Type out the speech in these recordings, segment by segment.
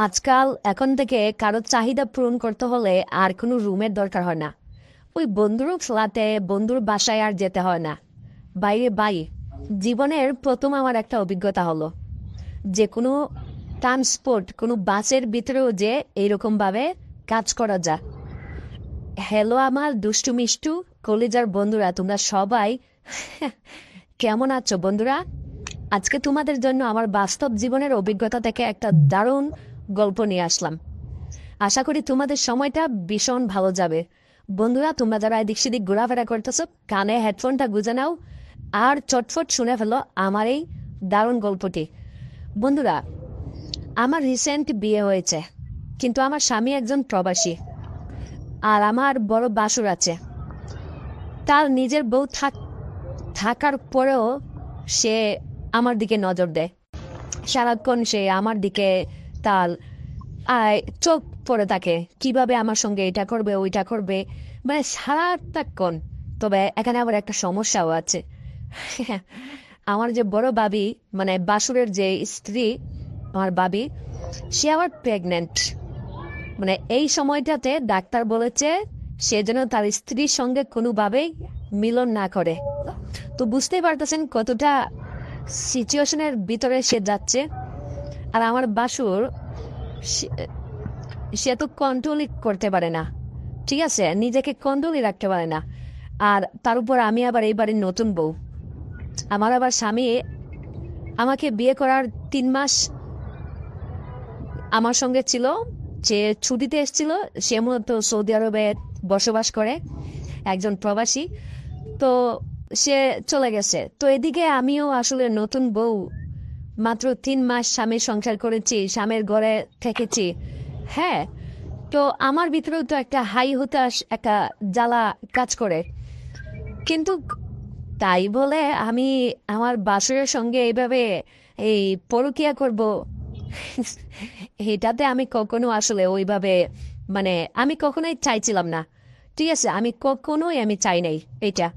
আজকাল এখন থেকে কারো চাহিদা পূরণ করতে হলে আর কোনো রুমের দরকার হয় না। ওই বন্ধুর ফ্ল্যাটে বন্ধুর বাসায় আর যেতে হয় না। বাইরে বাই জীবনের প্রথম আমার একটা অভিজ্ঞতা হলো যে কোনো ট্রান্সপোর্ট কোনো বাসের ভিতরেও যে এইরকমভাবে কাজ করা যায়। হ্যালো আমার দুষ্টু মিষ্টু কলেজার বন্ধুরা, তোমরা সবাই কেমন আছো বন্ধুরা? আজকে তোমাদের জন্য আমার বাস্তব জীবনের অভিজ্ঞতা থেকে একটা দারুণ গল্প নিয়ে আসলাম। আশা করি তোমাদের সময়টা ভীষণ ভালো যাবে। বন্ধুরা, তোমরা যারা এদিক সেদিক ঘোরাফেরা করতেছ, কানে হেডফোনটা গুঁজে নাও আর চটফট শুনে ফেলো আমার এই দারুণ গল্পটি। বন্ধুরা, আমার রিসেন্ট বিয়ে হয়েছে, কিন্তু আমার স্বামী একজন প্রবাসী আর আমার বড় বাসুর আছে। তার নিজের বউ থাকার পরেও সে আমার দিকে নজর দেয়। সারাক্ষণ সে আমার দিকে তার চোখ পড়ে থাকে, কিভাবে আমার সঙ্গে এটা করবে ওইটা করবে, মানে সারাক্ষণ। তবে এখানে আবার একটা সমস্যাও আছে। আমার যে বড় ভাবি, মানে বাসুরের যে স্ত্রী, আমার ভাবি, সে আবার প্রেগনেন্ট। মানে এই সময়টাতে ডাক্তার বলেছে সে যেন তার স্ত্রীর সঙ্গে কোনোভাবেই মিলন না করে। তো বুঝতেই পারতেছেন কতটা সিচুয়েশনের ভিতরে সে যাচ্ছে। আর আমার বাসুর সে সে তো কন্ট্রোলই করতে পারে না, ঠিক আছে, নিজেকে কন্ট্রোলই রাখতে পারে না। আর তার উপর আমি আবার এই বাড়ির নতুন বউ। আমার আবার স্বামী আমাকে বিয়ে করার 3 মাস আমার সঙ্গে ছিল। যে ছুটিতে এসেছিল, সে মূলত সৌদি আরবে বসবাস করে, একজন প্রবাসী। তো সে চলে গেছে। তো এদিকে আমিও আসলে নতুন বউ, মাত্র 3 মাস স্বামীর সংসার করেছি, স্বামীর ঘরে থেকেছি। হ্যাঁ, তো আমার ভিতরেও তো একটা হাই হতাশ, একটা জ্বালা কাজ করে। কিন্তু তাই বলে আমি আমার বাসুরের সঙ্গে এইভাবে এই পরকীয়া করব, এটাতে আমি কখনো আসলে ওইভাবে, মানে আমি কখনোই চাইছিলাম না। ঠিক আছে, আমি চাই নাই এটা।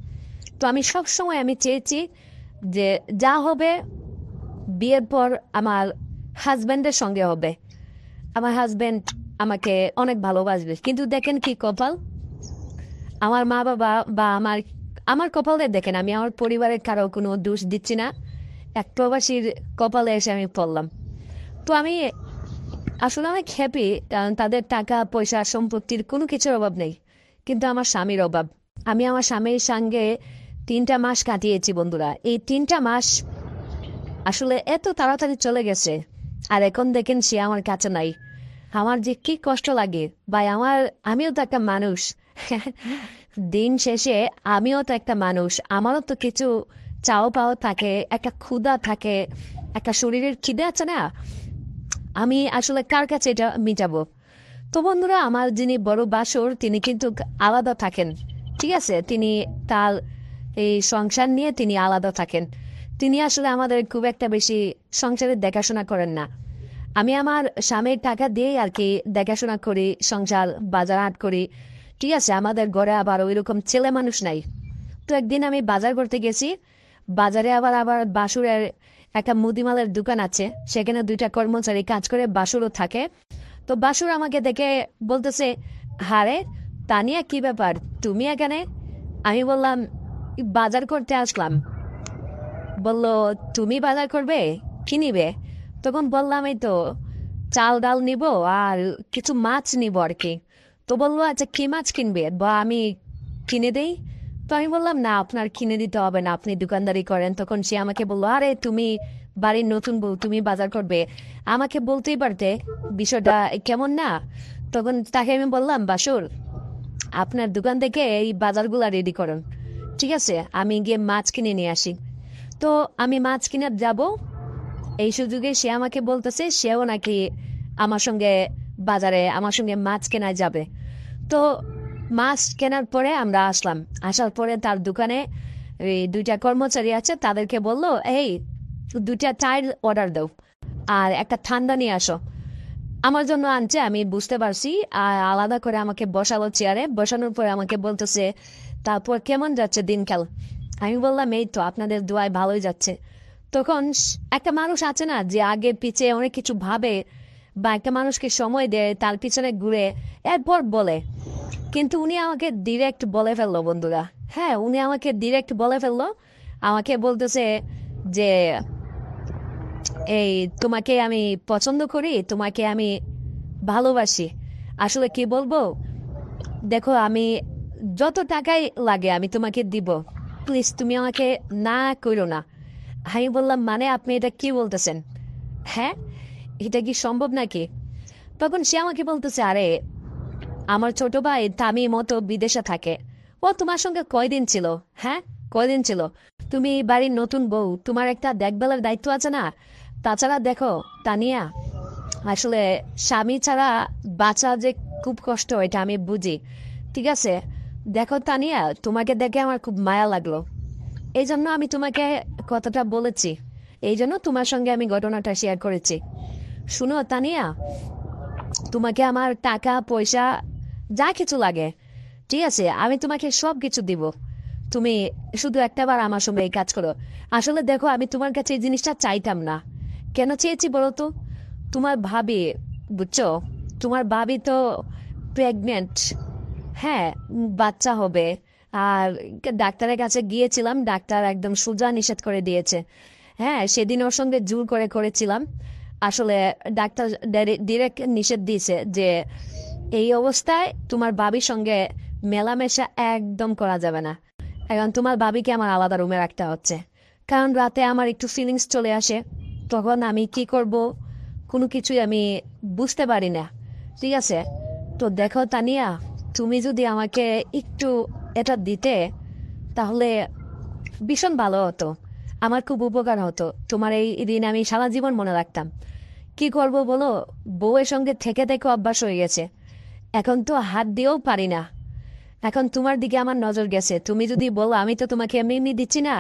তো আমি সব সময় আমি চেয়েছি যে যা হবে বিয়ের পর আমার হাজব্যান্ডের সঙ্গে হবে। আমার হাজব্যান্ড আমাকে অনেক ভালোবাসবে। কিন্তু দেখেন কি কপাল, আমার মা বাবা বা আমার আমার কপালে দেখেন, আমি আমার পরিবারের কারো কোনো দোষ দিচ্ছি না। এক প্রবাসীর কপালে এসে আমি পড়লাম। তো আমি আসলে অনেক হ্যাপি, কারণ তাদের টাকা পয়সা সম্পত্তির কোনো কিছুর অভাব নেই, কিন্তু আমার স্বামীর অভাব। আমি আমার স্বামীর সঙ্গে 3টা মাস কাটিয়েছি বন্ধুরা। এই 3টা মাস আসলে এত তাড়াতাড়ি চলে গেছে, আর এখন দেখেন সে আমার কাছে নাই। আমার যে কি কষ্ট লাগে ভাই। আমিও তো একটা মানুষ। দিন শেষে আমিও তো একটা মানুষ, আমারও তো কিছু চাও পাও থাকে, একটা ক্ষুধা থাকে, একটা শরীরের খিদে আছে না। আমি আসলে কার কাছে এটা মিটাবো? তো বন্ধুরা, আমার যিনি বড় বাসর, তিনি কিন্তু আলাদা থাকেন। ঠিক আছে, তিনি তার এই সংসার নিয়ে তিনি আলাদা থাকেন। তিনি আসলে আমাদের খুব একটা বেশি সংসারের দেখাশোনা করেন না। আমি আমার স্বামীর টাকা দিয়েই আর কি দেখাশোনা করি, সংসার বাজার হাট করি। ঠিক আছে, আমাদের ঘরে আবার ওইরকম ছেলে মানুষ নাই। তো একদিন আমি বাজার করতে গেছি। বাজারে আবার আবার বাসুরের একটা মুদিমালের দোকান আছে, সেখানে 2টা কর্মচারী কাজ করে, বাসুরও থাকে। তো বাসুর আমাকে দেখে বলতেছে, হারে তানিয়া, কি ব্যাপার তুমি এখানে? আমি বললাম, বাজার করতে আসলাম। বলল, তুমি বাজার করবে, কি নিবে? তখন বললাম, এই তো চাল ডাল নিব আর কিছু মাছ নিব আর কি। তো বললো, আচ্ছা কি মাছ কিনবে বা আমি কিনে দেই? তো আমি বললাম, না আপনার কিনে দিতে হবে না, আপনি দোকানদারি করেন। তখন সে আমাকে বললো, আরে তুমি বাড়ির নতুন বউ, তুমি বাজার করবে, আমাকে বলতেই পারতে, বিষয়টা কেমন না? তখন তাকে আমি বললাম, বাসুর আপনার দোকান থেকে এই বাজারগুলা রেডি করুন, ঠিক আছে, আমি গিয়ে মাছ কিনে নিয়ে আসি। তো আমি মাছ কিনে যাব, এই সুযোগে সে আমাকে বলতেছে সেও নাকি আমার সঙ্গে বাজারে আমার সঙ্গে মাছ কেনায় যাবে। তো মাছ কেনার পরে আমরা আসলাম। আসার পরে তার দোকানে এই 2টা কর্মচারী আছে, তাদেরকে বললো, এই 2টা টাইল অর্ডার দাও আর একটা ঠান্ডা নিয়ে আসো। আমার জন্য আনছে, আমি বুঝতে পারছি। আর আলাদা করে আমাকে বসালো চেয়ারে, বসানোর পরে আমাকে বলতেছে, তারপর কেমন যাচ্ছে দিনকাল? আমি বললাম, এই তো আপনাদের দোয়ায় ভালোই যাচ্ছে। তখন একটা মানুষ আছে না যে আগে পিছে অনেক কিছু ভাবে, বা একটা মানুষকে সময় দেয়, তার পিছনে ঘুরে এরপর বলে। কিন্তু উনি আমাকে ডিরেক্ট বলে ফেললো বন্ধুরা। হ্যাঁ, উনি আমাকে ডিরেক্ট বলে ফেললো। আমাকে বলতেছে যে এই তোমাকে আমি পছন্দ করি, তোমাকে আমি ভালোবাসি। আসলে কি বলবো, দেখো আমি যত টাকাই লাগে আমি তোমাকে দিব, প্লিজ তুমি আমাকে না করো না। আমি বললাম মানে আপনি এটা কি বলতেছেন? হ্যাঁ, এটা কি সম্ভব নাকি? তখন সে আমাকে বলতেছে, আরে আমার ছোট ভাই তামিম মতো বিদেশে থাকে, ও তোমার সঙ্গে কয়দিন ছিল? হ্যাঁ, কয়দিন ছিল? তুমি বাড়ির নতুন বউ, তোমার একটা দেখভালের দায়িত্ব আছে না? তাছাড়া দেখো তানিয়া, আসলে স্বামী ছাড়া বাঁচা যে খুব কষ্ট, এটা আমি বুঝি। ঠিক আছে, দেখো তানিয়া, তোমাকে দেখে আমার খুব মায়া লাগলো, এই জন্য আমি তোমাকে কথাটা বলেছি, এই জন্য তোমার সঙ্গে আমি ঘটনাটা শেয়ার করেছি। শুনো তানিয়া, তোমাকে আমার টাকা পয়সা যা কিছু লাগে, ঠিক আছে, আমি তোমাকে সব কিছু দিব। তুমি শুধু একটাবার আমার সঙ্গে এই কাজ করো। আসলে দেখো, আমি তোমার কাছে এই জিনিসটা চাইতাম না। কেন চেয়েছি বলো তো? তোমার ভাবি, বুঝছো, তোমার ভাবি তো প্রেগনেন্ট। হ্যাঁ, বাচ্চা হবে। আর ডাক্তারের কাছে গিয়েছিলাম, ডাক্তার একদম সোজা নিষেধ করে দিয়েছে। হ্যাঁ, সেদিন ওর সঙ্গে জোর করে করেছিলাম। আসলে ডাক্তার ডিরেক্ট নিষেধ দিয়েছে যে এই অবস্থায় তোমার বাবির সঙ্গে মেলামেশা একদম করা যাবে না। এখন তোমার বাবিকে আমার আলাদা রুমে রাখতে হচ্ছে, কারণ রাতে আমার একটু ফিলিংস চলে আসে, তখন আমি কি করব কোনো কিছুই আমি বুঝতে পারি না। ঠিক আছে, তো দেখো তানিয়া, তুমি যদি আমাকে একটু এটা দিতে, তাহলে ভীষণ ভালো হতো, আমার খুব উপকার হতো। তোমার এই দিন আমি সারা জীবন মনে রাখতাম। কি করব বলো, বউয়ের সঙ্গে থেকে থেকে অভ্যাস হয়ে গেছে, এখন তো হাত দিয়েও পারি না। এখন তোমার দিকে আমার নজর গেছে, তুমি যদি বলো, আমি তো তোমাকে এমনি এমনি দিচ্ছি না,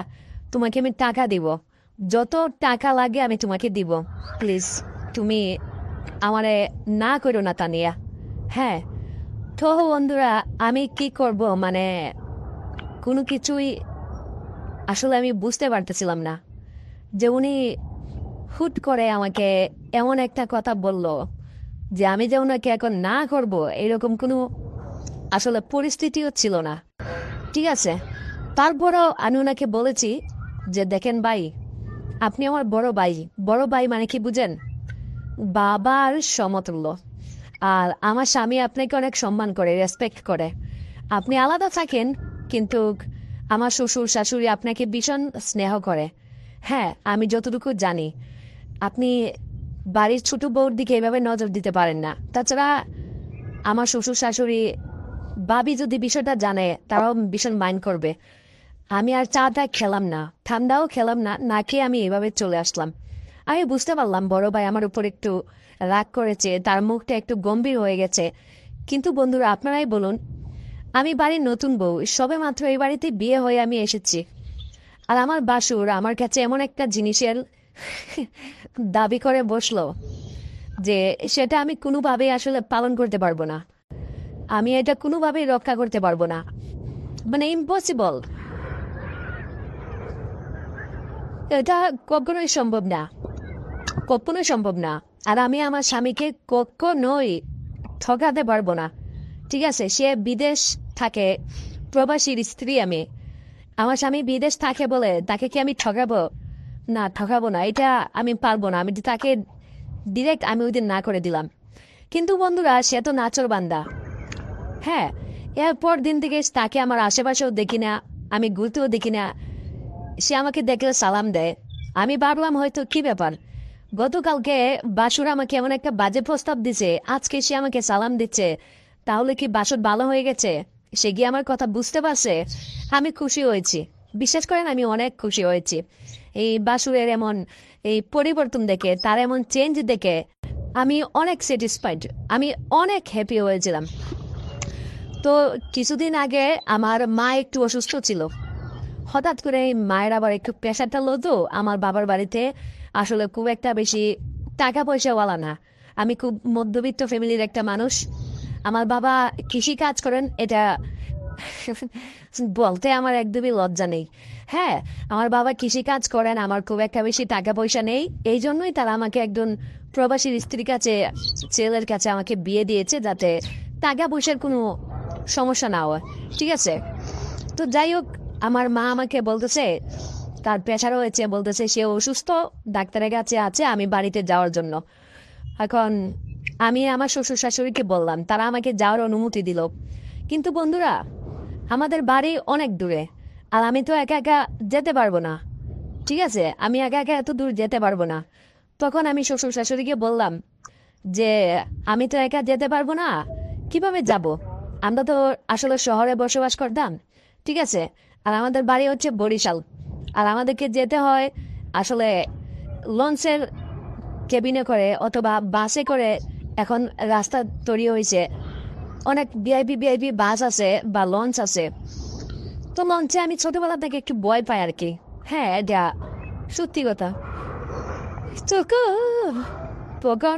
তোমাকে আমি টাকা দিব, যত টাকা লাগে আমি তোমাকে দিব। প্লিজ তুমি আমারে না করো না তানিয়া। হ্যাঁ, তো বন্ধুরা, আমি কি করব মানে কোনো কিছুই আসলে আমি বুঝতে পারতেছিলাম না, যে উনি হুট করে আমাকে এমন একটা কথা বলল যে আমি যে ওনাকে এখন না করব এরকম কোনো আসলে পরিস্থিতিও ছিল না। ঠিক আছে, তারপরও আমি ওনাকে বলেছি যে দেখেন ভাই, আপনি আমার বড় ভাই। বড় ভাই মানে কি বুঝেন? বাবার সমতুল্য। আর আমার স্বামী আপনাকে অনেক সম্মান করে, রেসপেক্ট করে। আপনি আলাদা থাকেন, কিন্তু আমার শ্বশুর শাশুড়ি আপনাকে ভীষণ স্নেহ করে। হ্যাঁ, আমি যতটুকু জানি আপনি বাড়ির ছোট বউর দিকে এভাবে নজর দিতে পারেন না। তাছাড়া আমার শ্বশুর শাশুড়ি, ভাবি যদি বিষয়টা জানে, তারাও ভীষণ মাইন্ড করবে। আমি আর চাটা খেলাম না, ঠান্ডাও খেলাম না, না খেয়ে আমি এভাবে চলে আসলাম। আমি বুঝতে পারলাম বড় ভাই আমার উপর একটু রাগ করেছে, তার মুখটা একটু গম্ভীর হয়ে গেছে। কিন্তু বন্ধুরা, আপনারাই বলুন, আমি বাড়ির নতুন বউ, সবে মাত্র এই বাড়িতে বিয়ে হয়ে আমি এসেছি, আর আমার বাসুর আমার কাছে এমন একটা জিনিসের দাবি করে বসলো যে সেটা আমি কোনোভাবেই আসলে পালন করতে পারবো না, আমি এটা কোনোভাবেই রক্ষা করতে পারবো না, মানে ইম্পসিবল, এটা কখনোই সম্ভব না, কখনোই সম্ভব না। আর আমি আমার স্বামীকে কখনোই ঠকাতে পারবো না। ঠিক আছে, সে বিদেশ থাকে, প্রবাসীর স্ত্রী আমি, আমার স্বামী বিদেশ থাকে বলে তাকে কি আমি ঠকাবো? না, ঠকাবো না, এটা আমি পারবো না। আমি তাকে ডিরেক্ট আমি ওই দিন না করে দিলাম। কিন্তু বন্ধুরা, সে তো নাচর বান্দা। হ্যাঁ, এরপর দিন থেকে তাকে আমার আশেপাশেও দেখি না, আমি ঘুরতেও দেখি না। সে আমাকে দেখলে সালাম দেয়। আমি ভাবলাম হয়তো কি ব্যাপার, গতকালকে বাসুর আমাকে এমন একটা বাজে প্রস্তাব দিছে, আজকে সে আমাকে সালাম দিচ্ছে, তাহলে কি বাসুর ভালো হয়ে গেছে? সে গিয়ে আমার কথা বুঝতে পারছে। আমি খুশি হয়েছি, বিশ্বাস করেন আমি অনেক খুশি হয়েছি এই বাসুরের এমন এই পরিবর্তন দেখে, তার এমন চেঞ্জ দেখে আমি অনেক স্যাটিসফাইড, আমি অনেক হ্যাপি হয়েছিলাম। তো কিছুদিন আগে আমার মা একটু অসুস্থ ছিল, হঠাৎ করে মায়ের আবার একটু প্রেশারটা লো, তো আমার বাবার বাড়িতে আসলে খুব একটা বেশি টাকা পয়সাওয়ালা না, আমি খুব মধ্যবিত্ত ফ্যামিলির একটা মানুষ। আমার বাবা কৃষি কাজ করেন, এটা বলতে আমার একদমই লজ্জা নেই। হ্যাঁ, আমার বাবা কৃষি কাজ করেন, আমার খুব একটা বেশি টাকা পয়সা নেই, এই জন্যই তারা আমাকে একজন প্রবাসীর স্ত্রীর কাছে ছেলের কাছে আমাকে বিয়ে দিয়েছে যাতে টাকা পয়সার কোনো সমস্যা না হয়, ঠিক আছে? তো যাই হোক, আমার মা আমাকে বলতেছে তার প্রেশার হয়েছে, বলতেছে সে অসুস্থ, ডাক্তারের কাছে আছে, আমি বাড়িতে যাওয়ার জন্য। এখন আমি আমার শ্বশুর শাশুড়িকে বললাম, তারা আমাকে যাওয়ার অনুমতি দিল। কিন্তু বন্ধুরা, আমাদের বাড়ি অনেক দূরে, আর আমি তো একা একা যেতে পারবো না, ঠিক আছে? আমি একা একা এত দূর যেতে পারবো না। তখন আমি শ্বশুর শাশুড়িকে বললাম যে আমি তো একা যেতে পারবো না, কিভাবে যাব? আমরা তো আসলে শহরে বসবাস করতাম, ঠিক আছে? আর আমাদের বাড়ি হচ্ছে বরিশাল, আর আমাদেরকে যেতে হয় আসলে লঞ্চের কেবিনে করে অথবা বাসে করে। এখন রাস্তা তৈরি হয়েছে, অনেক ভিআইপি ভিআইপি বাস আছে বা লঞ্চ আছে। তো লঞ্চে আমি ছোটবেলা থেকে একটু ভয় পাই আর কি। হ্যাঁ, এটা সত্যি কথা। তখন তখন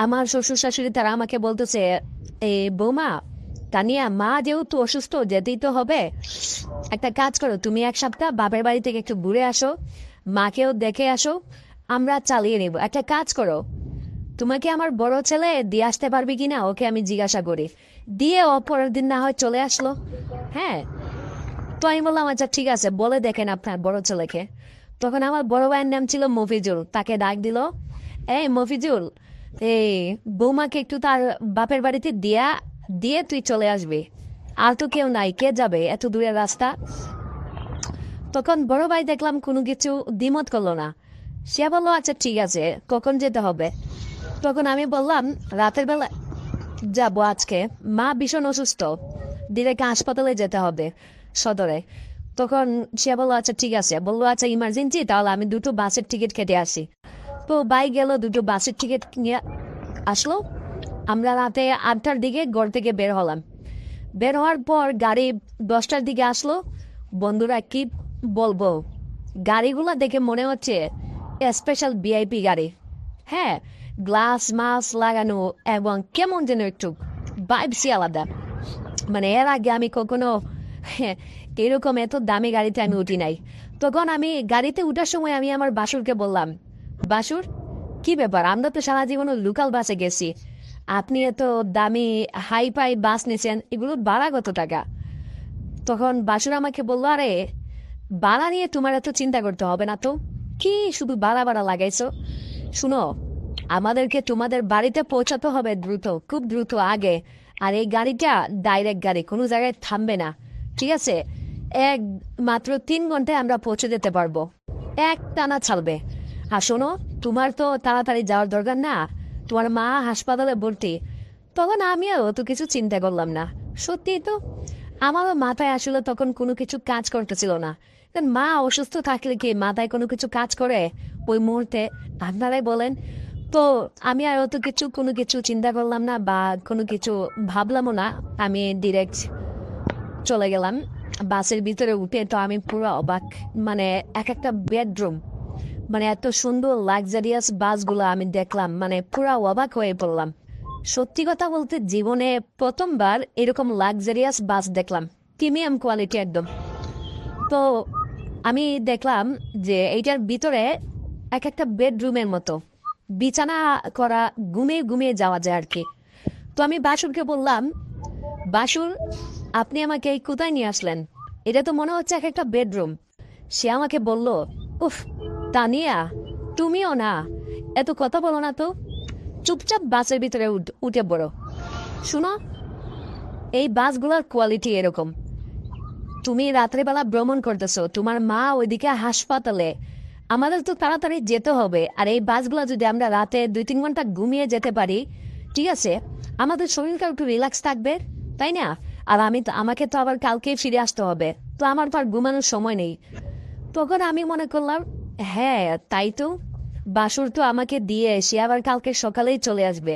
আমার শ্বশুর শাশুড়ি তারা আমাকে বলতেছে, এ বৌমা, তানিয়া, মা যেহেতু অসুস্থ, যেতেই তো হবে। একটা কাজ করো, তুমি এক সপ্তাহ বাপের বাড়ি থেকে একটু ঘুরে আসো, মাকেও দেখে আসো, আমরা চালিয়ে নিব। একটা কাজ করো, তোমাকে আমার বড় ছেলে দিয়ে আসতে পারবি কিনা, ওকে আমি জিজ্ঞাসা করি। দিয়ে ও পরের দিন না হয় চলে আসলো। হ্যাঁ, তো আমি বললাম আচ্ছা ঠিক আছে, বলে দেখেন আপনার বড় ছেলেকে। তখন আমার বড় ভাইয়ের নাম ছিল মফিজুল, তাকে ডাক দিল, এই মফিজুল, এই বৌমাকে একটু তার বাপের বাড়িতে দিয়ে তুই চলে আসবি। আর তো কেউ নাই, কে যাবে এত দূরের রাস্তা? তখন বড় ভাই দেখলাম কোনো কিছু দ্বিমত করলো না। সে বললো আচ্ছা ঠিক আছে, কখন যেতে হবে? তখন আমি বললাম রাতের বেলা যাবো আজকে, মা ভীষণ অসুস্থ, ডিরেক্ট হাসপাতালে যেতে হবে, সদরে। তখন সে বললো আচ্ছা ঠিক আছে, বললো আচ্ছা ইমার্জেন্সি, তাহলে আমি দুটো বাসের টিকিট কেটে আসি। তো বাই গেল, দুটো বাসের টিকিট নিয়ে আসলো। আমরা রাতে 8টার দিকে ঘর থেকে বের হলাম। বের হওয়ার পর গাড়ি 10টার দিকে আসলো। বন্ধুরা কি বলবো, গাড়িগুলো দেখে মনে হচ্ছে স্পেশাল ভিআইপি গাড়ি। হ্যাঁ, গ্লাস মাস লাগানো এবং কেমন যেন একটু ভাইবসই আলাদা। মানে এর আগে আমি কখনো এরকম এত দামি গাড়িতে আমি উঠি নাই। তখন আমি গাড়িতে উঠার সময় আমি আমার বাসুরকে বললাম, বাসুর, কি ব্যাপার, আমরা তো সারা জীবন লোকাল বাসে গেছি, আপনি এত দামি হাই ফাই বাস নিয়েছেন, এগুলোর ভাড়া কত টাকা? তখন বাসুর আমাকে বললো, আরে ভাড়া নিয়ে তোমার এত চিন্তা করতে হবে না তো, কি শুধু ভাড়া ভাড়া লাগাইছো? শুনো, আমাদেরকে তোমাদের বাড়িতে পৌঁছাতে হবে দ্রুত, খুব দ্রুত আগে। আর এই গাড়িটা ডাইরেক্ট গাড়ি, কোনো জায়গায় থামবে না, ঠিক আছে? মাত্র 3 ঘন্টায় আমরা পৌঁছে যেতে পারবো, এক টানা ছাড়বে। আর শোনো, তোমার তো তাড়াতাড়ি যাওয়ার দরকার না, তোমার মা হাসপাতালে ভর্তি। তখন আমি আর অত কিছু চিন্তা করলাম না। সত্যি তো, আমারও মাথায় আসলে তখন কোনো কিছু কাজ করতেছিল না। মা অসুস্থ থাকলে কি মাথায় কোনো কিছু কাজ করে ওই মুহূর্তে? আপনারাই বলেন। তো আমি আর অত কিছু কোনো কিছু চিন্তা করলাম না বা কোনো কিছু ভাবলামও না। আমি ডিরেক্ট চলে গেলাম বাসের ভিতরে উঠে। তো আমি পুরো অবাক, মানে এক একটা বেডরুম, মানে এত সুন্দর লাক্সারিয়াস বাসগুলো আমি দেখলাম, মানে পুরো অবাক হয়ে পড়লাম। সত্যি কথা বলতে জীবনে প্রথমবার এরকম লাক্সারিয়াস বাস দেখলাম, প্রিমিয়াম কোয়ালিটি একদম। তো আমি দেখলাম যে এইটার ভিতরে এক একটা বেডরুমের মতো বিছানা করা, ঘুমিয়ে ঘুমিয়ে যাওয়া যায় আর কি। তো আমি বাসুরকে বললাম, বাসুর, আপনি আমাকে এই কোথায় নিয়ে আসলেন? এটা তো মনে হচ্ছে এক একটা বেডরুম। সে আমাকে বলল, উফ তানিয়া, তুমিও না, এত কথা বলো না তো, চুপচাপ বাসের ভিতরে উঠে পড়ো। শুনো, এই বাসগুলোর কোয়ালিটি এরকম, তুমি রাত্রেবেলা ভ্রমণ করতেছো, তোমার মা ওইদিকে হাসপাতালে, আমাদের তো তাড়াতাড়ি যেতে হবে। আর এই বাসগুলো যদি আমরা রাতে 2-3 ঘন্টা ঘুমিয়ে যেতে পারি, ঠিক আছে, আমাদের শরীরটা একটু রিল্যাক্স থাকবে, তাই না? আর আমাকে তো আবার কালকে ফিরে আসতে হবে, তো আমার তো আর ঘুমানোর সময় নেই। তখন আমি মনে করলাম, হ্যাঁ তাই তো, বাসুর তো আমাকে দিয়ে সে আবার কালকে সকালেই চলে আসবে,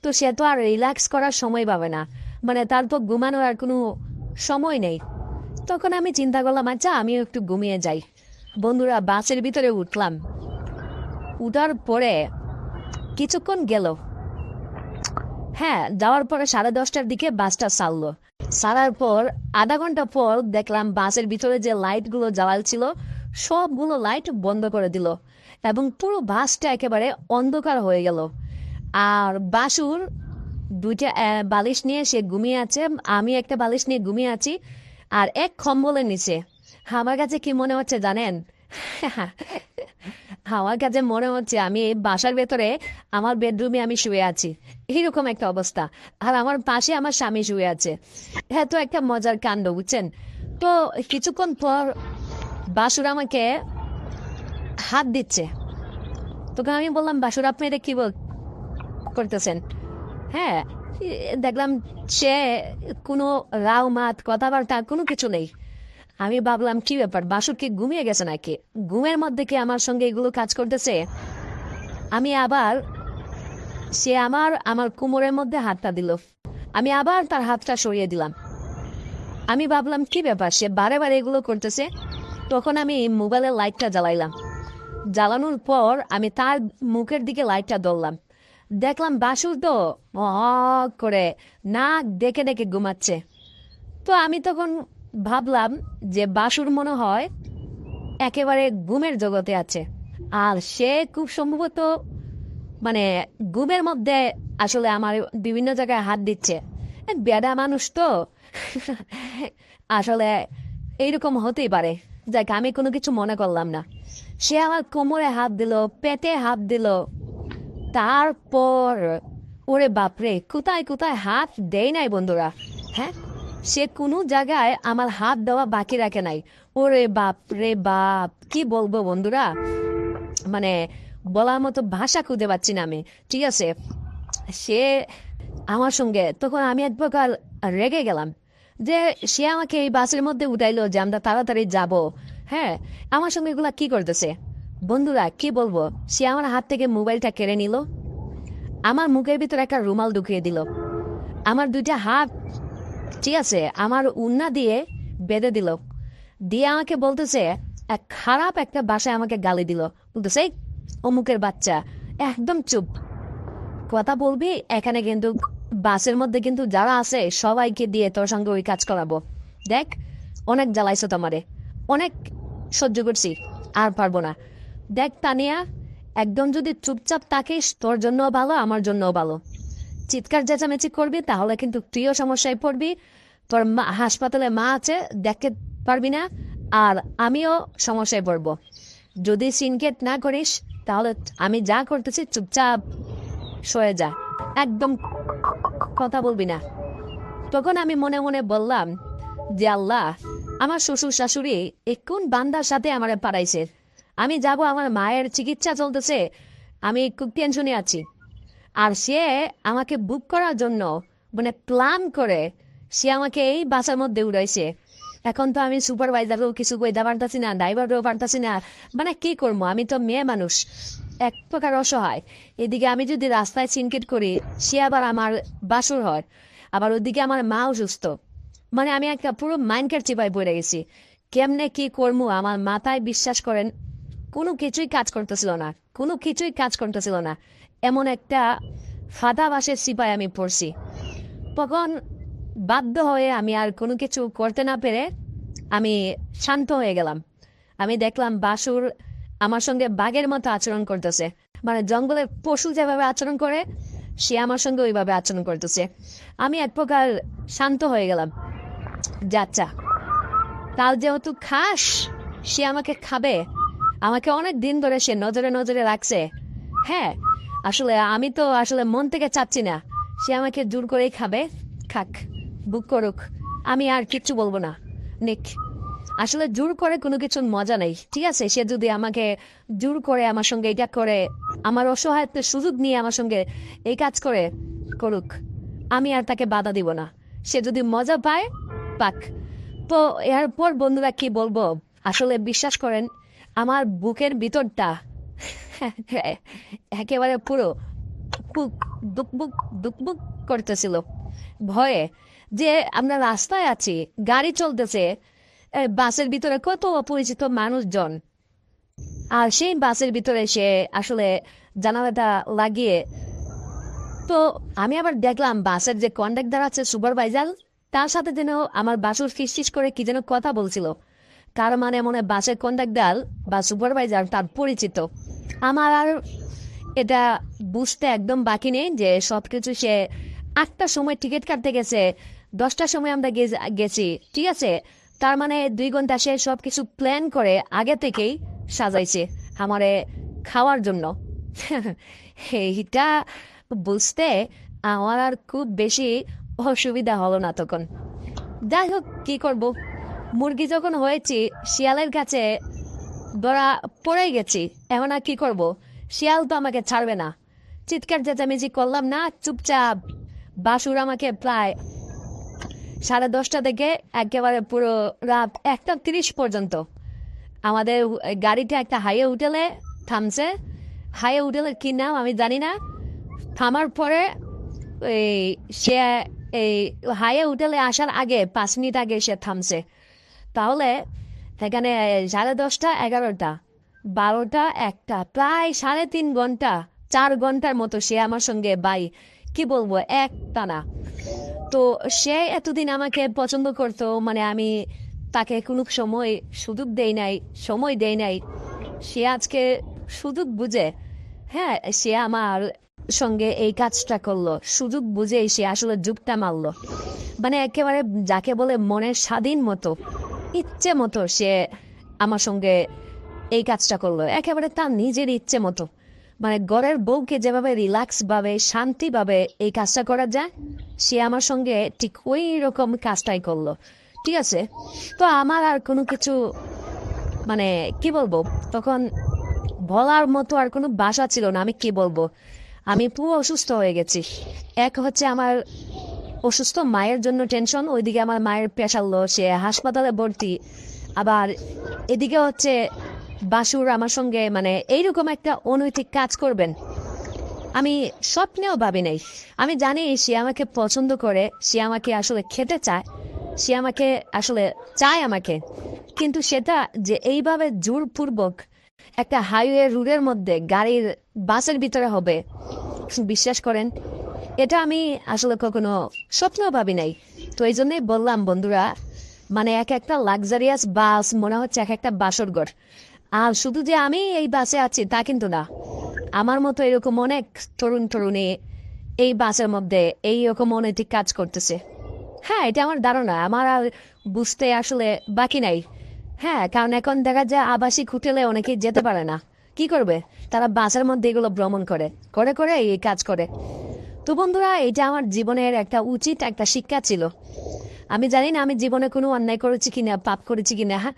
তো সে তো আর রিল্যাক্স করার সময় পাবে না, মানে তার তো ঘুমানোর আর কোনো সময় নেই। তখন আমি চিন্তা করলাম আচ্ছা আমিও একটু ঘুমিয়ে যাই। বন্ধুরা, বাসের ভিতরে উঠলাম। উঠার পরে কিছুক্ষণ গেল, হ্যাঁ, যাওয়ার পরে 10:30টার দিকে বাসটা ছাড়লো। ছাড়ার পর আধা ঘন্টা পর দেখলাম বাসের ভিতরে যে লাইটগুলো জ্বালাল ছিল সবগুলো লাইট বন্ধ করে দিল। এবং পুরো বাসটা একেবারে অন্ধকার হয়ে গেল। আর বাসুর দুইটা বালিশ নিয়ে সে ঘুমিয়ে আছে, আমি একটা বালিশ নিয়ে ঘুমিয়ে আছি, আর এক কম্বলের নিচে। আমার কাছে কি মনে হচ্ছে জানেন? আমার কাছে মনে হচ্ছে আমি এই বাসার ভেতরে আমার বেডরুমে আমি শুয়ে আছি, এইরকম একটা অবস্থা। আর আমার পাশে আমার স্বামী শুয়ে আছে। হ্যাঁ, তো একটা মজার কাণ্ড, বুঝছেন? তো কিছুক্ষণ পর বাসুর আমাকে হাত দিচ্ছে। তোকে আমি বললাম, বাসুর আপনি এটা কি করতেছেন? হ্যাঁ, দেখলাম সে কোনো রাও মাত কথাবার্তা কোনো কিছু নেই। আমি ভাবলাম কি ব্যাপার, বাসুর কি ঘুমিয়ে গেছে নাকি? ঘুমের মধ্যে কি আমার সঙ্গে এগুলো কাজ করতেছে? আমি আবার সে আমার আমার কোমরের মধ্যে হাতটা দিল। আমি আবার তার হাতটা সরিয়ে দিলাম। আমি ভাবলাম কি ব্যাপার, সে বারে বারে এগুলো করতেছে। তখন আমি মোবাইলের লাইটটা জ্বালাইলাম। জ্বালানোর পর আমি তার মুখের দিকে লাইটটা ধরলাম। দেখলাম বাসুর তো করে নাক ডেকে ডেকে ঘুমাচ্ছে। তো আমি তখন ভাবলাম যে বাসুর মনে হয় একেবারে ঘুমের জগতে আছে, আর সে খুব সম্ভবত মানে ঘুমের মধ্যে আসলে আমার বিভিন্ন জায়গায় হাত দিচ্ছে। বেডা মানুষ তো আসলে এইরকম হতেই পারে। যাক, আমি কোনো কিছু মনে করলাম না। সে আমার কোমরে হাত দিল, পেটে হাত দিল। তারপর ওরে বাপরে, কোথায় কোথায় হাত দেয় নাই বন্ধুরা। হ্যাঁ, সে কোনো জায়গায় আমার হাত দেওয়া বাকি রাখে নাই। ওরে বাপ রে বাপ, কি বলবো বন্ধুরা, মানে বলার মতো ভাষা খুঁজে পাচ্ছি না আমি। ঠিক আছে, সে আমার সঙ্গে তখন আমি এক প্রকার রেগে গেলাম যে সে আমাকে এই বাসের মধ্যে উঠাইলো যে আমরা তাড়াতাড়ি যাব। হ্যাঁ, আমার সঙ্গে এগুলা কি করতেছে বন্ধুরা, কি বলবো। সে আমার হাত থেকে মোবাইলটা কেড়ে নিল, আমার মুখের ভিতরে একটা রুমাল ঢুকিয়ে দিল, আমার দুইটা হাত, ঠিক আছে, আমার উন্না দিয়ে বেঁধে দিল, দিয়ে আমাকে বলতেছে এক খারাপ একটা বাসায় আমাকে গালি দিল। বলতেছে, "এই অমুকের বাচ্চা, একদম চুপ, কথা বলবি এখানে কিন্তু বাসের মধ্যে কিন্তু যারা আছে সবাইকে দিয়ে তোর সঙ্গে ওই কাজ করাবো। দেখ, অনেক জ্বালাইছো তোমারে, অনেক সহ্য করছি, আর পারবো না। দেখ তানিয়া, একদম যদি চুপচাপ থাকিস তোর জন্যও ভালো, আমার জন্যও ভালো। চিৎকার চেঁচামেচি করবি তাহলে কিন্তু তুইও সমস্যায় পড়বি, তোর হাসপাতালে মা আছে, দেখতে পারবি না, আর আমিও সমস্যায় পড়বো। যদি সিনকেট না করিস তাহলে আমি যা করতেছি চুপচাপ সয়ে যা, একদম কথা বলবি না।" তখন আমি মনে মনে বললাম যে আল্লাহ, আমার শ্বশুর শাশুড়ি এই কোন বান্দার সাথে আমার পাঠাইছে। আমি যাব, আমার মায়ের চিকিৎসা চলতেছে, আমি খুব টেনশনে আছি, আর সে আমাকে বুক করার জন্য মানে প্ল্যান করে সে আমাকে এই বাসার মধ্যে উড়াইছে। এখন তো আমি সুপারভাইজারও কিছু কইতে পারতাছি না, ড্রাইভারও পারতাছি না, মানে কি করবো, আমি তো মেয়ে মানুষ, এক প্রকার অসহায়। এদিকে আমি যদি রাস্তায় সিনকেট করি সে আবার আমার বাসুর হয়, আবার ওদিকে আমার মা অসুস্থ, মানে আমি একটা পুরো মাইন্ডের চিপায় পড়ে গেছি। কেমনে কি করবো আমার মাথায়, বিশ্বাস করেন, কোনো কিছুই কাজ করতেছিল না, কোনো কিছুই কাজ করতেছিল না। এমন একটা ফাঁদা বাসের চিপায় আমি পড়ছি। তখন বাধ্য হয়ে আমি আর কোনো কিছু করতে না পেরে আমি শান্ত হয়ে গেলাম। আমি দেখলাম বাসুর আমার সঙ্গে বাঘের মতো আচরণ করতেছে, মানে জঙ্গলের পশু যেভাবে আচরণ করে সে আমার সঙ্গে ওইভাবে আচরণ করতেছে। আমি এক প্রকার শান্ত হয়ে গেলাম, যাচ্ছা কাল যেহেতু খাস সে আমাকে খাবে, আমাকে অনেক দিন ধরে সে নজরে নজরে রাখছে। হ্যাঁ, আসলে আমি তো আসলে মন থেকে চাচ্ছি না, সে আমাকে জোর করেই খাবে, খাক, বুক করুক, আমি আর কিচ্ছু বলবো না। নিক, আসলে জোর করে কোনো কিছুর মজা নেই। ঠিক আছে, সে যদি আমাকে জোর করে আমার সঙ্গে এটা করে, আমার অসহায়ত্বের সুযোগ নিয়ে আমার সঙ্গে এই কাজ করে, করুক, আমি আর তাকে বাধা দিব না। সে যদি মজা পায় পাক। তো এরপর বন্ধুরা কি বলবো, আসলে বিশ্বাস করেন আমার বুকের ভিতরটা একেবারে পুরো বুক দুকবুক দুকবুক করতেছিল ভয়ে, যে আমরা রাস্তায় আছি, গাড়ি চলতেছে, বাসের ভিতরে কত অপরিচিত মানুষজন, আর সেই বাসের ভিতরে সে আসলে জানালাটা লাগিয়ে। তো আমি আবার দেখলাম বাসের যে কন্ডাক্টর আছে, সুপারভাইজার, তার সাথে যেন আমার বাসুর ফিসফিস করে কি যেন কথা বলছিল। তার মানে মনে বাসের কন্ডাক্টর বা সুপারভাইজার তার পরিচিত। আমার আর এটা বুঝতে একদম বাকি নেই যে সবকিছু সে 8টার সময় টিকিট কাটতে গেছে, 10টার সময় আমরা গেছি, ঠিক আছে? তার মানে 2 ঘন্টা সে সবকিছু প্ল্যান করে আগে থেকেই সাজাইছে আমারে খাওয়ার জন্য। এইটা বুঝতে আমার আর খুব বেশি অসুবিধা হলো না তখন। যাই হোক, কি করব, মুরগি যখন হয়েছি শিয়ালের কাছে ধরা পড়ে গেছি, এখন আর কি করব? শিয়াল তো আমাকে ছাড়বে না। চিৎকার চেঁচামেচি করলাম না, চুপচাপ বাসুর আমাকে প্রায় 10:30 থেকে একেবারে পুরো রাত 1:30 পর্যন্ত আমাদের গাড়িটা একটা হাইওয়ে হোটেলে থামছে। হাইওয়ে হোটেলের কি নাম আমি জানি না। থামার পরে এই সে এই হাইওয়ে হোটেলে আসার আগে 5 মিনিট আগে সে থামছে। তাহলে এখানে 10:30, 11টা, 12টা, 1টা, প্রায় 3.5 ঘন্টা, 4 ঘন্টার মতো সে আমার সঙ্গে কি বলবো, এক টানা। তো সে এতদিন আমাকে পছন্দ করতো, মানে আমি তাকে কোনো সময় সুযোগ দেই নাই, সময় দেই নাই। সে আজকে সুযোগ বুঝে, হ্যাঁ, সে আমার সঙ্গে এই কাজটা করলো, সুযোগ বুঝেই সে আসলে যুগটা মারলো। মানে একেবারে যাকে বলে মনের স্বাধীন মতো, ইচ্ছে মতো সে আমার সঙ্গে এই কাজটা করলো, একেবারে তার নিজের ইচ্ছে মতো। মানে ঘরের বউকে যেভাবে রিল্যাক্স ভাবে, শান্তি ভাবে এই কাজটা করা যায়, সে আমার সঙ্গে ঠিক ওই রকম কাজটাই করলো, ঠিক আছে? তো আমার আর কোনো কিছু, মানে কি বলবো, তখন বলার মতো আর কোনো ভাষা ছিল না। আমি কি বলবো, আমি পুরো অসুস্থ হয়ে গেছি। এক হচ্ছে আমার অসুস্থ মায়ের জন্য টেনশন, ওইদিকে আমার মায়ের প্রেশার লো, সে হাসপাতালে ভর্তি। আবার এদিকে হচ্ছে বাসুর আমার সঙ্গে মানে এইরকম একটা অনৈতিক কাজ করবেন, আমি স্বপ্নেও ভাবি নাই। আমি জানি সে আমাকে পছন্দ করে, সে আমাকে আসলে খেতে চায়, সে আমাকে আসলে চায় আমাকে, কিন্তু সেটা যে এইভাবে জোরপূর্বক একটা হাইওয়ে রোডের মধ্যে গাড়ির বাসের ভিতরে হবে, বিশ্বাস করেন, এটা আমি আসলে কখনো স্বপ্নেও ভাবি নাই। তো এই জন্যই বললাম বন্ধুরা, মানে এক একটা লাক্সারিয়াস বাস মনে হচ্ছে এক একটা বাসর ঘর। আর শুধু যে আমি এই বাসে আছি তা কিন্তু না, আমার মতো এরকম অনেক তরুণ তরুণী এই বাসের মধ্যে এইরকম অনৈতিক কাজ করতেছে। হ্যাঁ, এটা আমার ধারণা, আমার আর বুঝতে আসলে বাকি নাই। হ্যাঁ, কারণ এখন দেখা যায় আবাসিক হোটেলে অনেকেই যেতে পারে না, কি করবে? তারা বাসের মধ্যে এগুলো ভ্রমণ করে করে করে এই কাজ করে। তো বন্ধুরা, এটা আমার জীবনের একটা উচিত একটা শিক্ষা ছিল। আমি জানি না আমি জীবনে কোনো অন্যায় করেছি কিনা, পাপ করেছি কিনা। হ্যাঁ,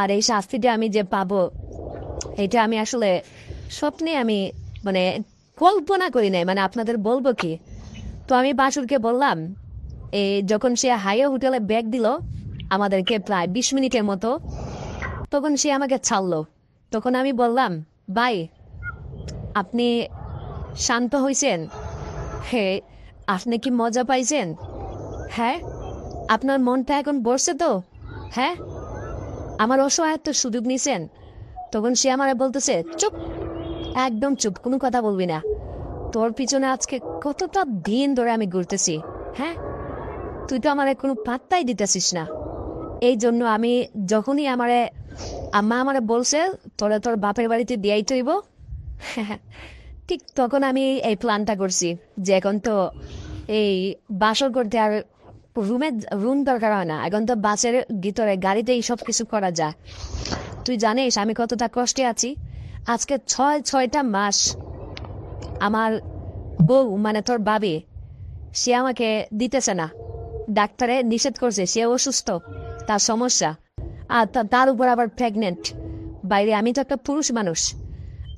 আর এই শাস্তিটা আমি যে পাবো, এটা আমি আসলে স্বপ্নে আমি মানে কল্পনা করি নাই। মানে আপনাদের বলবো কি? তো আমি বাসুরকে বললাম, যখন সে হাইওয়ে হোটেলে ব্যাগ দিল আমাদেরকে প্রায় 20 মিনিটের মতো, তখন সে আমাকে ছাড়লো। তখন আমি বললাম, ভাই, আপনি শান্ত হয়েছেন? হ্যাঁ। আপনি কি মজা পাইছেন? হ্যাঁ। আপনার মনটা এখন বসছে তো? হ্যাঁ। আমার অসহায়ত্ব সুযোগ নিছেন? তখন সে আমারে বলতেছে, চুপ, একদম চুপ, কোনো কথা বলবি না। তোর পিছনে আজকে কতটা দিন ধরে আমি ঘুরতেছি, হ্যাঁ, তুই তো আমারে কোনো পাত্তাই দিতেছিস না। এই জন্য আমি যখনই আম্মা আমারে বলছে তোরা তোর বাপের বাড়িতে দিয়াই তৈব, ঠিক তখন আমি এই প্ল্যানটা করছি যে এখন তো এই বাসর করতে আর রুম দরকার হয় না, এখন তো বাসের ভিতরে গাড়িতেই সব কিছু করা যায়। তুই জানিস আমি কতটা কষ্টে আছি। আজকে 6টা মাস আমার বউ, মানে তোর ভাবি, সে আমাকে দিতেছে না, ডাক্তারে নিষেধ করছে, সে অসুস্থ, তার সমস্যা, আর তার উপর আবার প্রেগনেন্ট। বাইরে আমি তো একটা পুরুষ মানুষ,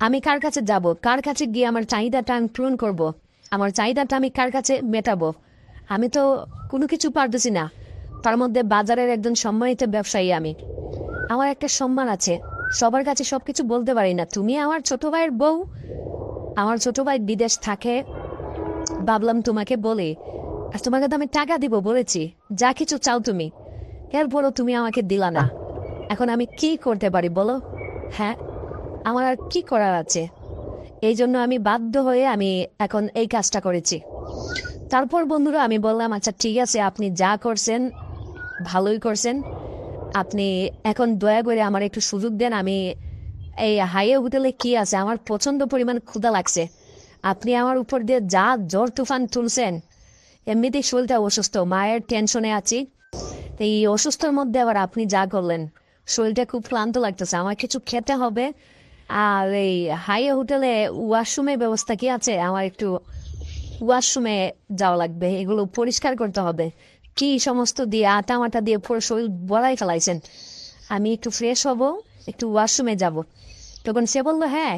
আমি কার কাছে যাব? কার কাছে গিয়ে আমার চাহিদাটা আমি পূরণ করবো? আমার চাহিদাটা আমি কার কাছে মেটাবো? আমি তো কোনো কিছু পারতেছি না। তার মধ্যে বাজারের একজন সম্মানিত ব্যবসায়ী আমি, আমার একটা সম্মান আছে, সবার কাছে সবকিছু বলতে পারি না। তুমি আমার ছোট ভাইয়ের বউ, আমার ছোট ভাই বিদেশ থাকে, ভাবলাম তোমাকে বলি। আর তোমাকে তো আমি টাকা দিব বলেছি, যা কিছু চাও তুমি, এরপরও তুমি আমাকে দিলা না। এখন আমি কি করতে পারি বলো? হ্যাঁ, আমার আর কি করার আছে? এই জন্য আমি বাধ্য হয়ে আমি এখন এই কাজটা করেছি। তারপর বন্ধুরা আমি বললাম, আচ্ছা ঠিক আছে, আপনি যা করছেন ভালোই করছেন, আপনি এখন দয়া করে আমার একটু সুযোগ দেন, আমি এই হাইয়ে হোটেলে কি আছে, আমার প্রচন্ড পরিমাণ ক্ষুধা লাগছে। আপনি আমার উপর দিয়ে যা ঝড় তুফান তুলছেন, এমনিতেই শরীরটা অসুস্থ, মায়ের টেনশনে আছি। এই অসুস্থর মধ্যে আবার আপনি যা করলেন, শরীরটা খুব ক্লান্ত লাগতেছে, আমার কিছু খেতে হবে। আর এই হাইয়ে হোটেলে ওয়াশরুমের ব্যবস্থা কি আছে? আমার একটু ওয়াশরুমে যাওয়া লাগবে, এগুলো পরিষ্কার করতে হবে। কি সমস্ত দিয়ে আটা মাটা দিয়ে পুরো শরীর বড়াই ফেলাইছেন। আমি একটু ফ্রেশ হব, একটু ওয়াশরুমে যাব। তখন সে বললো, হ্যাঁ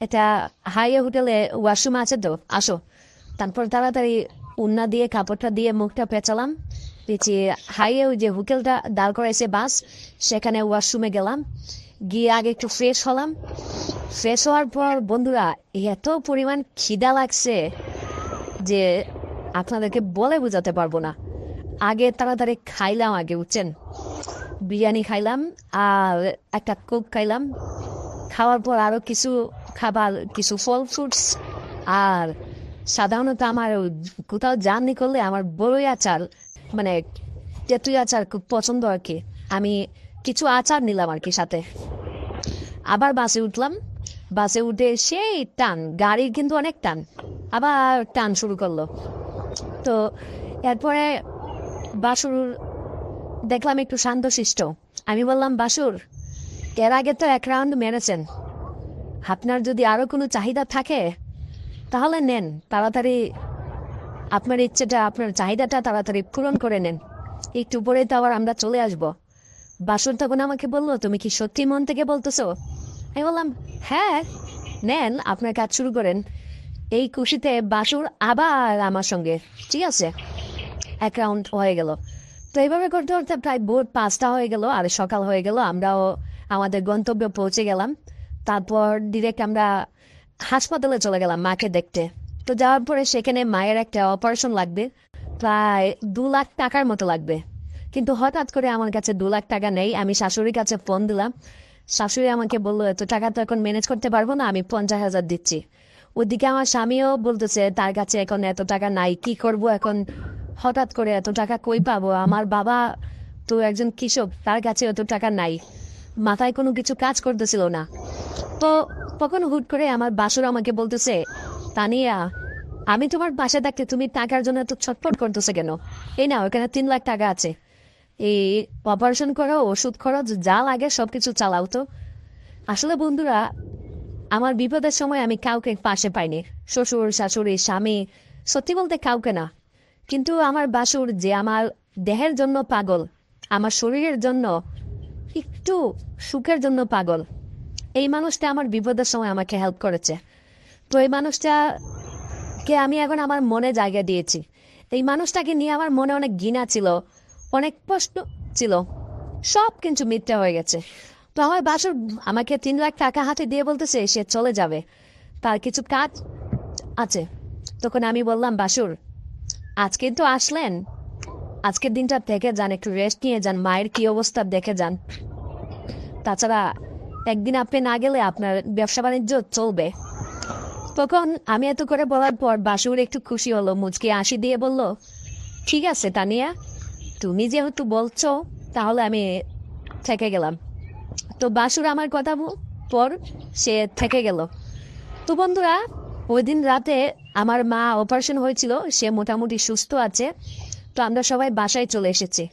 এটা হাইয়ে হোটেলে ওয়াশরুম আছে তো, আসো। তারপর তাড়াতাড়ি উন্না দিয়ে কাপড়টা দিয়ে মুখটা পেঁচালাম, পেঁচিয়ে হাইয়ে ওই যে হোটেলটা দাঁড় করাইছে বাস, সেখানে ওয়াশরুমে গেলাম, গিয়ে আগে একটু ফ্রেশ হলাম। ফ্রেশ হওয়ার পর বন্ধুরা এত পরিমাণ খিদা লাগছে যে আপনাদেরকে বলে বোঝাতে পারবো না। আগে তাড়াতাড়ি খাইলাম, আগে বুঝছেন, বিরিয়ানি খাইলাম আর একটা কোক খাইলাম। খাওয়ার পর আরও কিছু খাবার, কিছু ফল ফ্রুটস। আর সাধারণত আমার কোথাও জার্নি করলে আমার বড়ই আচার, মানে তেঁতুল আচার খুব পছন্দ আর কি। আমি কিছু আচার নিলাম আর কি সাথে। আবার বাসে উঠলাম, বাসে উঠে সেই টান, গাড়ির কিন্তু অনেক টান, আবার টান শুরু করলো। তো এরপরে বাসুর দেখলাম একটু শান্তশিষ্ট। আমি বললাম, বাসুর এর আগে তো এক রাউন্ড মেরেছেন, আপনার যদি আরো কোনো চাহিদা থাকে তাহলে নেন, তাড়াতাড়ি আপনার ইচ্ছেটা, আপনার চাহিদাটা তাড়াতাড়ি পূরণ করে নেন, একটু পরে তো আবার আমরা চলে আসব। বাসুর তখন আমাকে বললো, তুমি কি সত্যি মন থেকে বলতেছো? আমি বললাম, হ্যাঁ নেন, আপনার কাজ শুরু করেন। এই খুশিতে বাসুর আবার আমার সঙ্গে, ঠিক আছে, এক রাউন্ড হয়ে গেল। তো এইভাবে করতে করতে প্রায় ভোর 5টা হয়ে গেল, আর সকাল হয়ে গেল। আমরাও আমাদের গন্তব্যে পৌঁছে গেলাম। তারপর ডিরেক্ট আমরা হাসপাতালে চলে গেলাম মাকে দেখতে। তো যাওয়ার পরে সেখানে মায়ের একটা অপারেশন লাগবে, প্রায় 2 লাখ টাকার মতো লাগবে। কিন্তু হঠাৎ করে আমার কাছে 2 লাখ টাকা নেই। আমি শাশুড়ির কাছে ফোন দিলাম, শাশুড়ি আমাকে বললো, এত টাকা তো এখন ম্যানেজ করতে পারবো না, আমি 50,000 দিচ্ছি। ওদিকে আমার স্বামীও বলতেছে তার কাছে এখন এত টাকা নাই, কি করব এখন, হঠাৎ করে এত টাকা কই পাবো? আমার বাবা তো একজন কৃষক, তার কাছে এত টাকা নাই, মাথায় কোনো কিছু কাজ করতেছিল না। তো তখন হুট করে আমার বাসুর আমাকে বলতেছে, তানিয়া আমি তোমার বাসায় থাকতে তুমি টাকার জন্য এত ছটফট করতেছে কেন? এই না, ওখানে 3 লাখ টাকা আছে, এই অপারেশন করো, ওষুধ খরচ যা লাগে সবকিছু চালাও তো। আসলে বন্ধুরা, আমার বিপদের সময় আমি কাউকে পাশে পাইনি, শ্বশুর শাশুড়ি স্বামী, সত্যি বলতে কাউকে না। কিন্তু আমার বাসুর যে আমার দেহের জন্য পাগল, আমার শরীরের জন্য, একটু সুখের জন্য পাগল, এই মানুষটা আমার বিপদের সময় আমাকে হেল্প করেছে। তো এই মানুষটাকে আমি এখন আমার মনে জায়গা দিয়েছি। এই মানুষটাকে নিয়ে আমার মনে অনেক ঘৃণা ছিল, অনেক কষ্ট ছিল, সব কিছু মিথ্যা হয়ে গেছে। তো আমার বাসুর আমাকে 3 লাখ টাকা হাতে দিয়ে বলতেছে সে চলে যাবে, তার কিছু কাজ আছে। তখন আমি বললাম, বাসুর আজকে তো আসলেন, আজকের দিনটা দেখে যান, একটু রেস্ট নিয়ে যান, মায়ের কি অবস্থা দেখে যান। তাছাড়া একদিন আপনি না গেলে আপনার ব্যবসা বাণিজ্য চলবে। তখন আমি এত করে বলার পর বাসুর একটু খুশি হলো, মুচকি হাসি দিয়ে বলল, ঠিক আছে তানিয়া, তুমি যেহেতু বলছো তাহলে আমি থেকে গেলাম। তো বাসুর আমার কথা পর সে থেকে গেল। তো বন্ধুরা, ওই দিন রাতে আমার মা অপারেশন হয়েছিল, সে মোটামুটি সুস্থ আছে। তো আমরা সবাই বাসায় চলে এসেছি।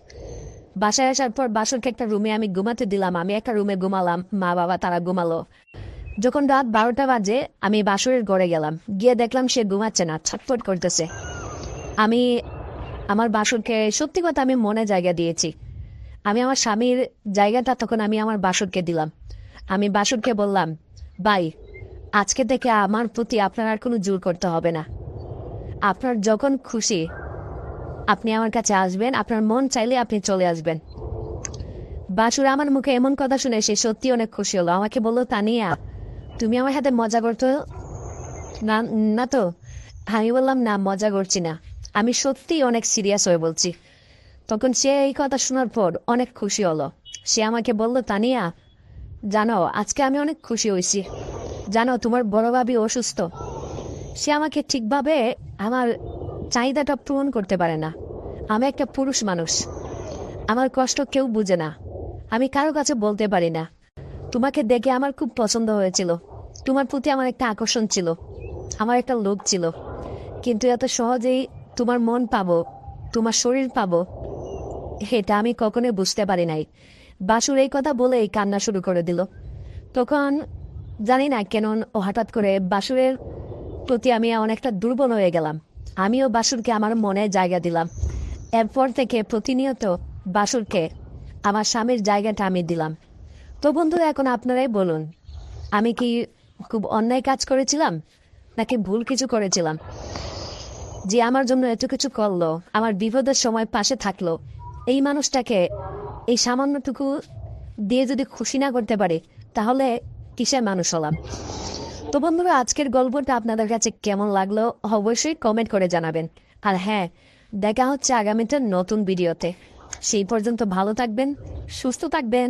বাসায় আসার পর বাসুরকে একটা রুমে আমি ঘুমাতে দিলাম, আমি একটা রুমে ঘুমালাম, মা বাবা তারা ঘুমালো। যখন রাত 12টা বাজে আমি বাসুরের ঘরে গেলাম, গিয়ে দেখলাম সে ঘুমাচ্ছে না, ছটফট করতেছে। আমি আমার বাসুরকে সত্যি কথা আমি মনে জায়গা দিয়েছি। আমি আমার স্বামীর জায়গাটা তখন আমি আমার বাসুরকে দিলাম। আমি বাসুরকে বললাম, ভাই আজকে থেকে আমার প্রতি আপনার আর কোনো জোর করতে হবে না, আপনার যখন খুশি আপনি আমার কাছে আসবেন, আপনার মন চাইলে আপনি চলে আসবেন। বাসুর আমার মুখে এমন কথা শুনে সে সত্যি অনেক খুশি হলো, আমাকে বললো, তানিয়া তুমি আমার হাতে মজা করতো না না তো? আমি বললাম, না মজা করছি না, আমি সত্যি অনেক সিরিয়াস হয়ে বলছি। তখন সে এই কথা শোনার পর অনেক খুশি হলো। সে আমাকে বলল, তানিয়া জানো আজকে আমি অনেক খুশি হয়েছি, জানো তোমার বড় ভাবি অসুস্থ, সে আমাকে ঠিকভাবে আমার চাহিদাটা পূরণ করতে পারে না। আমি একটা পুরুষ মানুষ, আমার কষ্ট কেউ বুঝে না, আমি কারো কাছে বলতে পারি না। তোমাকে দেখে আমার খুব পছন্দ হয়েছিল, তোমার প্রতি আমার একটা আকর্ষণ ছিল, আমার একটা লোভ ছিল, কিন্তু এত সহজেই তোমার মন পাবো, তোমার শরীর পাবো, এটা আমি কখনোই বুঝতে পারি নাই। বাসুর এই কথা বলেই কান্না শুরু করে দিল। তখন জানি না কেন ও হঠাৎ করে বাসুরের প্রতি আমি অনেকটা দুর্বল হয়ে গেলাম। আমিও বাসুরকে আমার মনে জায়গা দিলাম। এরপর থেকে প্রতিনিয়ত বাসুরকে আমার স্বামীর জায়গাটা আমি দিলাম। তো বন্ধুরা, এখন আপনারাই বলুন, আমি কি খুব অন্যায় কাজ করেছিলাম নাকি ভুল কিছু করেছিলাম যে আমার জন্য এত কিছু করলো, আমার বিপদের সময় পাশে থাকলো? এই মানুষটাকে এই সামান্যটুকু দিয়ে যদি খুশি না করতে পারি, তাহলে কিসের মানুষ হলাম? তো বন্ধুরা, আজকের গল্পটা আপনাদের কাছে কেমন লাগলো অবশ্যই কমেন্ট করে জানাবেন। আর হ্যাঁ, দেখা হচ্ছে আগামীতে নতুন ভিডিওতে। সেই পর্যন্ত ভালো থাকবেন, সুস্থ থাকবেন।